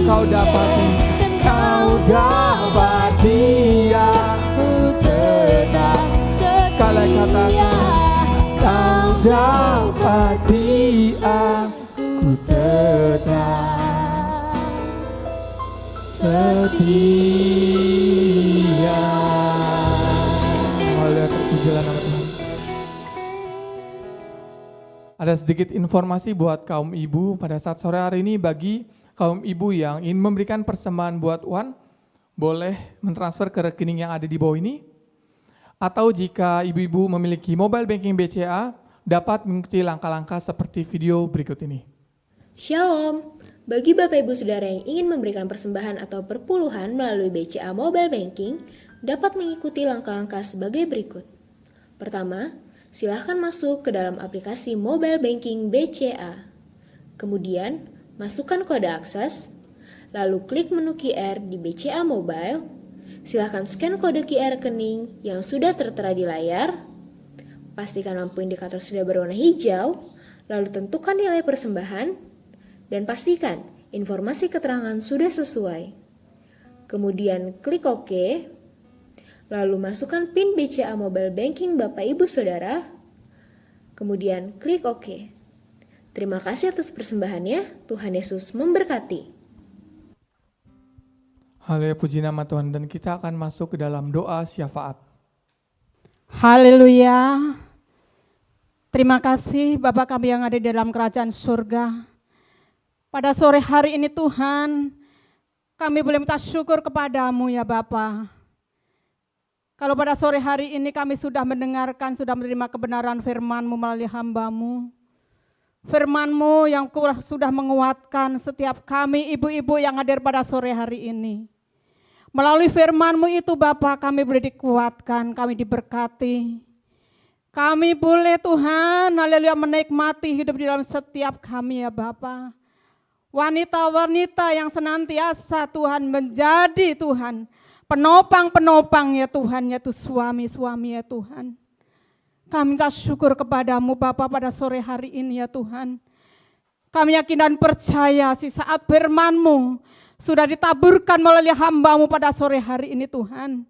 kau dapati, kau dapati aku tetap. Sekali lagi katakan, kau dapati aku tetap setia. Haleluya, terpujilah nama Tuhan. Ada sedikit informasi buat kaum ibu pada saat sore hari ini. Bagi kaum ibu yang ingin memberikan persembahan buat Wan, boleh mentransfer ke rekening yang ada di bawah ini. Atau jika ibu-ibu memiliki mobile banking BCA, dapat mengikuti langkah-langkah seperti video berikut ini. Shalom, bagi Bapak Ibu Saudara yang ingin memberikan persembahan atau perpuluhan melalui BCA Mobile Banking, dapat mengikuti langkah-langkah sebagai berikut. Pertama, silahkan masuk ke dalam aplikasi Mobile Banking BCA. Kemudian, masukkan kode akses, lalu klik menu QR di BCA Mobile. Silahkan scan kode QR rekening yang sudah tertera di layar. Pastikan lampu indikator sudah berwarna hijau, lalu tentukan nilai persembahan, dan pastikan informasi keterangan sudah sesuai. Kemudian klik OK. Lalu masukkan PIN BCA Mobile Banking Bapak Ibu Saudara. Kemudian klik OK. Terima kasih atas persembahannya. Tuhan Yesus memberkati. Haleluya, puji nama Tuhan. Dan kita akan masuk ke dalam doa syafaat. Haleluya. Terima kasih Bapa kami yang ada di dalam kerajaan surga. Pada sore hari ini Tuhan, kami boleh minta syukur kepadamu ya Bapa. Kalau pada sore hari ini kami sudah mendengarkan, sudah menerima kebenaran firman-Mu melalui hamba-Mu. Firman-Mu yang sudah menguatkan setiap kami ibu-ibu yang hadir pada sore hari ini. Melalui firman-Mu itu Bapa, kami boleh dikuatkan, kami diberkati. Kami boleh Tuhan, haleluya, menikmati hidup di dalam setiap kami ya Bapa. Wanita-wanita yang senantiasa Tuhan menjadi Tuhan, penopang-penopang ya Tuhan, yaitu suami-suami ya Tuhan. Kami minta syukur kepadamu Bapa pada sore hari ini ya Tuhan. Kami yakin dan percaya si saat firman-Mu sudah ditaburkan melalui hamba-Mu pada sore hari ini Tuhan.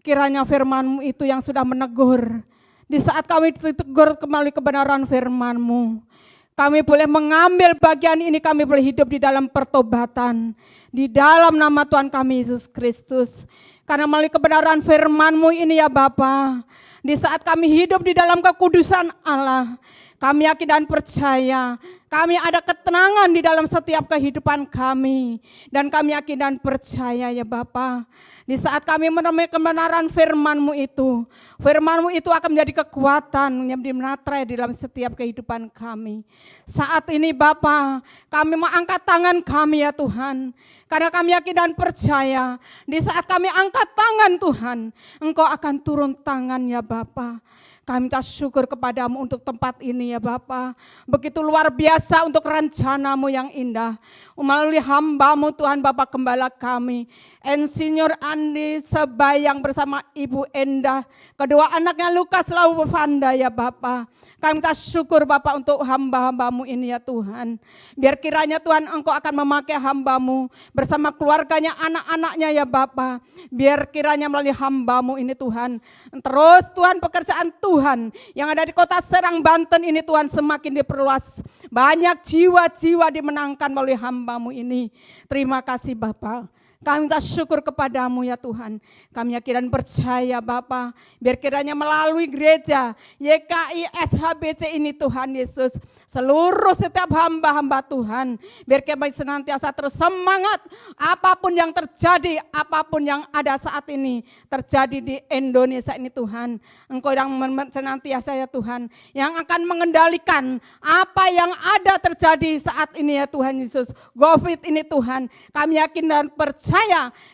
Kiranya firman-Mu itu yang sudah menegur. Di saat kami ditegur melalui kebenaran firman-Mu, kami boleh mengambil bagian ini, kami boleh hidup di dalam pertobatan. Di dalam nama Tuhan kami Yesus Kristus. Karena melalui kebenaran firman-Mu ini ya Bapa, di saat kami hidup di dalam kekudusan Allah, kami yakin dan percaya, kami ada ketenangan di dalam setiap kehidupan kami. Dan kami yakin dan percaya ya Bapa, di saat kami menemui kebenaran firman-Mu itu, firman-Mu itu akan menjadi kekuatan yang dimenatrai di dalam setiap kehidupan kami. Saat ini Bapa, kami mengangkat tangan kami ya Tuhan. Karena kami yakin dan percaya, di saat kami angkat tangan Tuhan, Engkau akan turun tangan ya Bapa. Kami minta syukur kepadamu untuk tempat ini ya Bapa. Begitu luar biasa untuk rencana-Mu yang indah. Melalui hamba-Mu Tuhan Bapa Gembala kami, Insinyur Andi Sebayang bersama Ibu Endah, kedua anaknya Lukas Lau Fanda ya Bapa. Kami minta syukur Bapa untuk hamba-hamba-Mu ini ya Tuhan. Biar kiranya Tuhan Engkau akan memakai hamba-Mu bersama keluarganya, anak-anaknya ya Bapa. Biar kiranya melalui hamba-Mu ini Tuhan, terus Tuhan pekerjaan Tuhan yang ada di kota Serang Banten ini Tuhan semakin diperluas. Banyak jiwa-jiwa dimenangkan melalui hamba-Mu ini. Terima kasih Bapa. Kami minta syukur kepadamu ya Tuhan. Kami yakin dan percaya Bapa, biar kiranya melalui gereja YKI SHBC ini Tuhan Yesus, seluruh setiap hamba-hamba Tuhan, biar kami senantiasa terus semangat. Apapun yang terjadi, apapun yang ada saat ini terjadi di Indonesia ini Tuhan, Engkau yang senantiasa ya Tuhan, yang akan mengendalikan apa yang ada terjadi saat ini ya Tuhan Yesus. COVID ini Tuhan, kami yakin dan percaya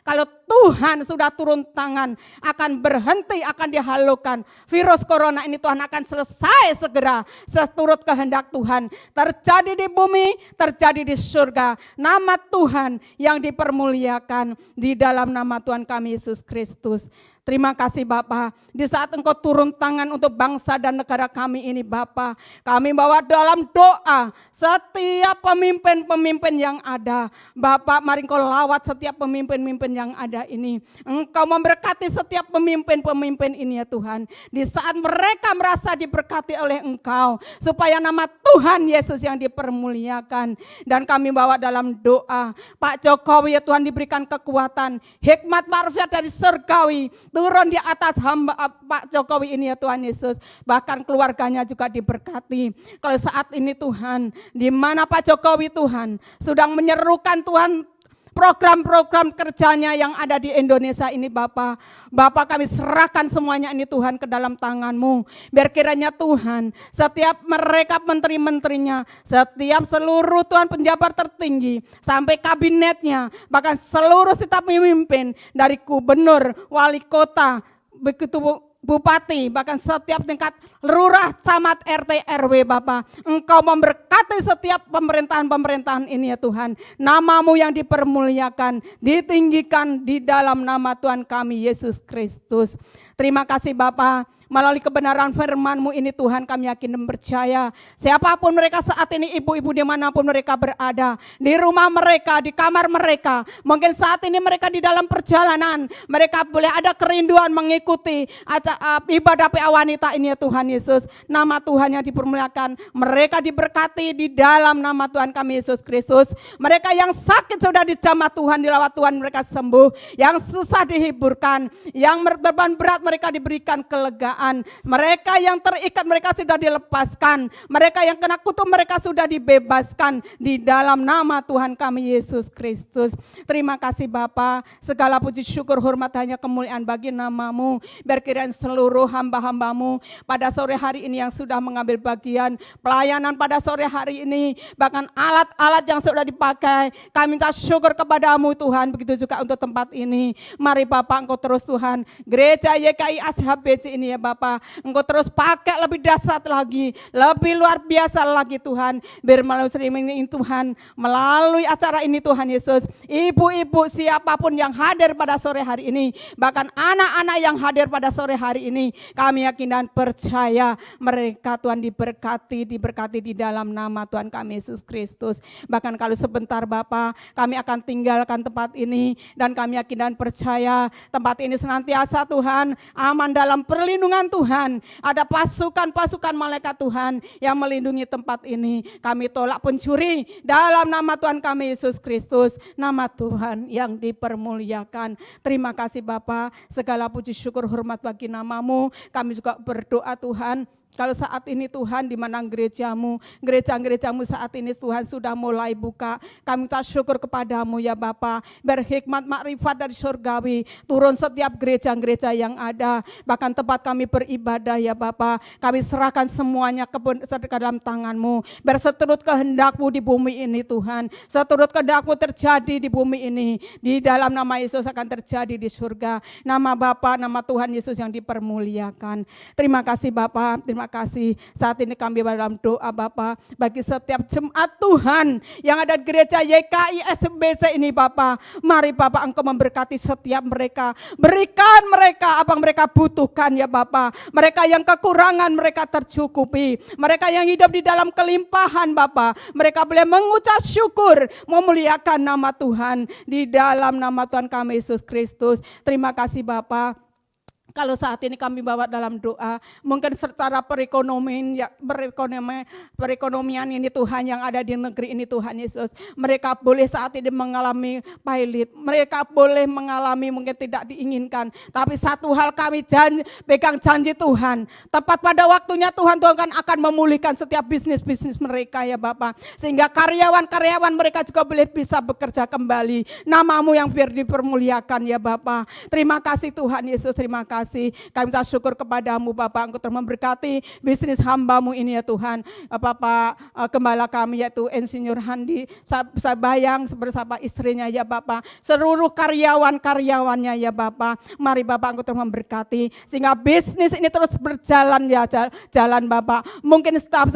kalau Tuhan sudah turun tangan, akan berhenti, akan dihalukan. Virus corona ini Tuhan akan selesai segera seturut kehendak Tuhan. Terjadi di bumi, terjadi di surga. Nama Tuhan yang dipermuliakan di dalam nama Tuhan kami Yesus Kristus. Terima kasih Bapa, di saat Engkau turun tangan untuk bangsa dan negara kami ini Bapa, kami bawa dalam doa setiap pemimpin-pemimpin yang ada. Bapa, mari Engkau lawat setiap pemimpin-pemimpin yang ada ini. Engkau memberkati setiap pemimpin-pemimpin ini ya Tuhan. Di saat mereka merasa diberkati oleh Engkau, supaya nama Tuhan Yesus yang dipermuliakan. Dan kami bawa dalam doa, Pak Jokowi ya Tuhan diberikan kekuatan, hikmat marfiat dari surgawi, turun di atas hamba Pak Jokowi ini ya Tuhan Yesus. Bahkan keluarganya juga diberkati. Kalau saat ini Tuhan, di mana Pak Jokowi Tuhan sedang menyerukan Tuhan program-program kerjanya yang ada di Indonesia ini Bapa. Bapa kami serahkan semuanya ini Tuhan ke dalam tangan-Mu. Biar kiranya Tuhan setiap mereka menteri-menterinya, setiap seluruh Tuhan penjabat tertinggi sampai kabinetnya, bahkan seluruh setiap pemimpin dari gubernur, wali kota, begitu bupati, bahkan setiap tingkat lurah, camat, RT, RW Bapa. Engkau memberkati setiap pemerintahan-pemerintahan ini ya Tuhan. Nama-Mu yang dipermuliakan, ditinggikan di dalam nama Tuhan kami Yesus Kristus. Terima kasih Bapa. Melalui kebenaran firman-Mu ini Tuhan kami yakin dan percaya. Siapapun mereka saat ini, ibu-ibu dimanapun mereka berada. Di rumah mereka, di kamar mereka. Mungkin saat ini mereka di dalam perjalanan. Mereka boleh ada kerinduan mengikuti ibadah PA wanita ini ya Tuhan Yesus. Nama Tuhan yang dipermuliakan. Mereka diberkati di dalam nama Tuhan kami Yesus Kristus. Mereka yang sakit sudah dijamah Tuhan, dilawat Tuhan mereka sembuh. Yang susah dihiburkan. Yang beban berat mereka diberikan kelegaan. Mereka yang terikat mereka sudah dilepaskan. Mereka yang kena kutuk mereka sudah dibebaskan di dalam nama Tuhan kami Yesus Kristus. Terima kasih Bapa. Segala puji syukur hormat hanya kemuliaan bagi nama-Mu. Biar kiranya seluruh hamba-hamba-Mu pada sore hari ini yang sudah mengambil bagian pelayanan pada sore hari ini, bahkan alat-alat yang sudah dipakai, kami minta syukur kepada-Mu Tuhan. Begitu juga untuk tempat ini. Mari Bapak Engkau terus Tuhan, gereja YKI ACHBC ini ya Bapak, Engkau terus pakai lebih dahsyat lagi, lebih luar biasa lagi Tuhan. Biar melalui streaming ini Tuhan, melalui acara ini Tuhan Yesus, ibu-ibu siapapun yang hadir pada sore hari ini, bahkan anak-anak yang hadir pada sore hari ini, kami yakin dan percaya mereka Tuhan diberkati di dalam nama Tuhan kami Yesus Kristus. Bahkan kalau sebentar Bapak, kami akan tinggalkan tempat ini dan kami yakin dan percaya tempat ini senantiasa Tuhan aman dalam perlindungan Tuhan. Ada pasukan-pasukan malaikat Tuhan yang melindungi tempat ini. Kami tolak pencuri dalam nama Tuhan kami Yesus Kristus. Nama Tuhan yang dipermuliakan. Terima kasih Bapa. Segala puji syukur hormat bagi nama-Mu. Kami juga berdoa Tuhan, kalau saat ini Tuhan di mana gereja-Mu saat ini Tuhan sudah mulai buka. Kami minta syukur kepada-Mu ya Bapa. Berhikmat makrifat dari surgawi turun setiap gereja-gereja yang ada. Bahkan tempat kami beribadah ya Bapa. Kami serahkan semuanya ke dalam tangan-Mu. Berseturut kehendak-Mu di bumi ini Tuhan. Seturut kehendak-Mu terjadi di bumi ini. Di dalam nama Yesus akan terjadi di surga. Nama Bapa, nama Tuhan Yesus yang dipermuliakan. Terima kasih Bapa. Terima kasih. Saat ini kami dalam doa Bapa bagi setiap jemaat Tuhan yang ada di gereja YKI SBC ini Bapa. Mari Bapa Engkau memberkati setiap mereka. Berikan mereka apa yang mereka butuhkan ya Bapa. Mereka yang kekurangan mereka tercukupi. Mereka yang hidup di dalam kelimpahan Bapa. Mereka boleh mengucap syukur memuliakan nama Tuhan di dalam nama Tuhan kami Yesus Kristus. Terima kasih Bapa. Kalau saat ini kami bawa dalam doa, mungkin secara perekonomian ini Tuhan yang ada di negeri ini Tuhan Yesus. Mereka boleh saat ini mengalami pailit, mereka boleh mengalami mungkin tidak diinginkan. Tapi satu hal kami pegang janji Tuhan, tepat pada waktunya Tuhan akan memulihkan setiap bisnis-bisnis mereka ya Bapak. Sehingga karyawan-karyawan mereka juga boleh bisa bekerja kembali. Nama-Mu yang biar dipermuliakan ya Bapak. Terima kasih Tuhan Yesus, terima kasih. kasih. Kami minta syukur kepadamu Bapak, Engkau telah memberkati bisnis hamba-Mu ini ya Tuhan. Bapak gembala kami yaitu Insinyur Handi Sabayang bersama istrinya ya Bapak. Seluruh karyawan-karyawannya ya Bapak. Mari Bapak Engkau telah memberkati sehingga bisnis ini terus berjalan ya jalan Bapak. Mungkin staf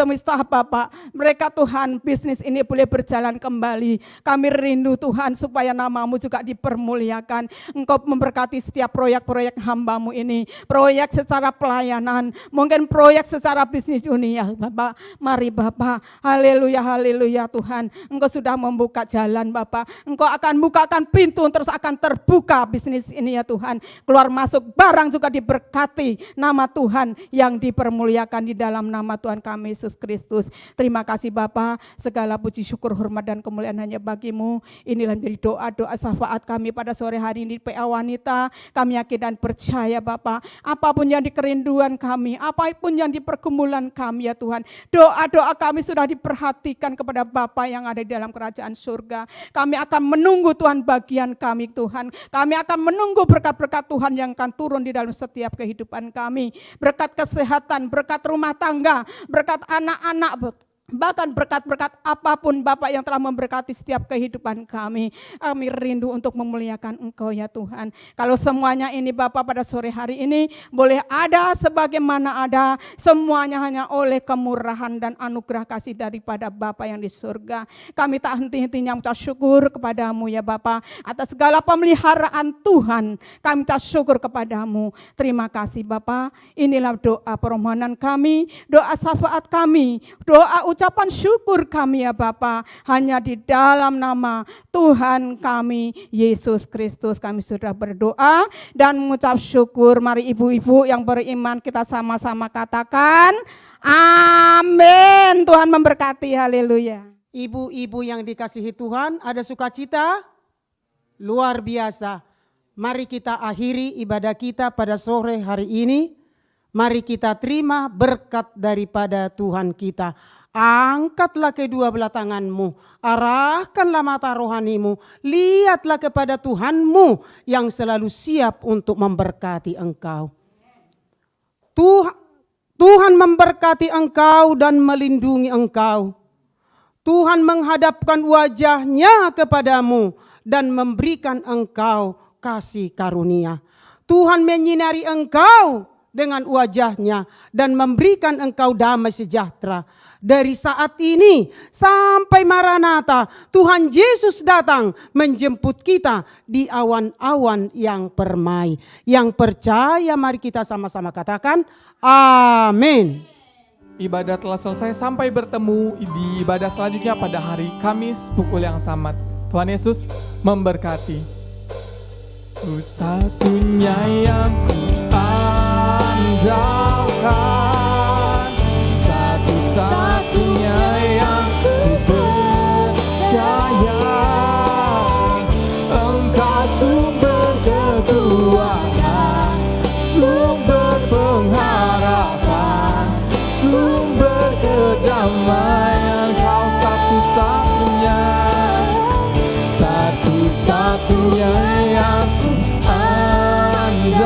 Bapak, mereka Tuhan bisnis ini boleh berjalan kembali. Kami rindu Tuhan supaya nama-Mu juga dipermuliakan. Engkau memberkati setiap proyek-proyek hamba-Mu ini. Proyek secara pelayanan, mungkin proyek secara bisnis dunia Bapak. Mari Bapak, haleluya, haleluya Tuhan. Engkau sudah membuka jalan Bapak. Engkau akan bukakan pintu terus akan terbuka bisnis ini ya Tuhan. Keluar masuk barang juga diberkati. Nama Tuhan yang dipermuliakan di dalam nama Tuhan kami Yesus Kristus. Terima kasih Bapa, segala puji syukur hormat dan kemuliaan hanya bagi-Mu. Inilah menjadi doa-doa syafaat kami pada sore hari ini di PA Wanita. Kami yakin dan percaya Bapa, apapun yang dikerinduan kami, apapun yang di pergumulan kami ya Tuhan, doa-doa kami sudah diperhatikan kepada Bapa yang ada di dalam kerajaan surga. Kami akan menunggu Tuhan bagian kami Tuhan. Kami akan menunggu berkat-berkat Tuhan yang akan turun di dalam setiap kehidupan kami. Berkat kesehatan, berkat rumah tangga, berkat anak-anak, bahkan berkat-berkat apapun Bapak yang telah memberkati setiap kehidupan kami. Kami rindu untuk memuliakan Engkau ya Tuhan. Kalau semuanya ini Bapak pada sore hari ini boleh ada sebagaimana ada, semuanya hanya oleh kemurahan dan anugerah kasih daripada Bapa yang di surga. Kami tak henti-hentinya mengucap syukur kepadamu ya Bapa atas segala pemeliharaan Tuhan. Kami minta syukur kepadamu. Terima kasih Bapa. Inilah doa permohonan kami, doa syafaat kami, doa ucapan syukur kami ya Bapa, hanya di dalam nama Tuhan kami Yesus Kristus kami sudah berdoa dan mengucap syukur. Mari ibu-ibu yang beriman kita sama-sama katakan amin. Tuhan memberkati, haleluya. Ibu-ibu yang dikasihi Tuhan, ada sukacita luar biasa. Mari kita akhiri ibadah kita pada sore hari ini. Mari kita terima berkat daripada Tuhan kita. Angkatlah kedua belah tanganmu, arahkanlah mata rohanimu, lihatlah kepada Tuhanmu yang selalu siap untuk memberkati engkau. Tuhan memberkati engkau dan melindungi engkau. Tuhan menghadapkan wajahnya kepadamu dan memberikan engkau kasih karunia. Tuhan menyinari engkau dengan wajahnya dan memberikan engkau damai sejahtera. Dari saat ini sampai Maranatha, Tuhan Yesus datang menjemput kita di awan-awan yang permai. Yang percaya mari kita sama-sama katakan amin. Ibadah telah selesai, sampai bertemu di ibadah selanjutnya pada hari Kamis pukul yang sama. Tuhan Yesus memberkati. Ku satunya yang kuandalkan, satu-satunya yang ku percaya, Engkau sumber kekuatan, sumber pengharapan, sumber kedamaian. Kau satu-satunya, satu-satunya yang ku andalkan,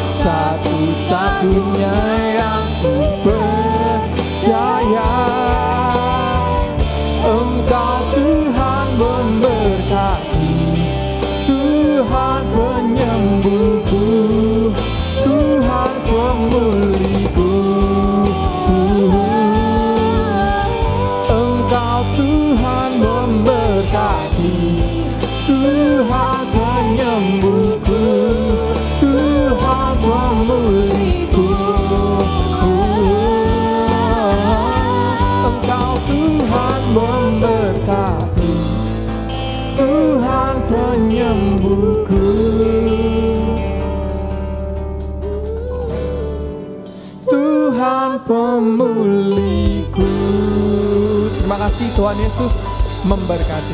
satu-satunya yang ku percaya. Engkau Tuhan memberkati, Tuhan penyembuhku, Tuhan pemulihku. Engkau Tuhan memberkati, Tuhan penyembuhku, Tuhan pemulihku. Engkau Tuhan memberkati, Tuhan penyembuhku, Tuhan pemulihku. Terima kasih, Tuhan Yesus memberkati.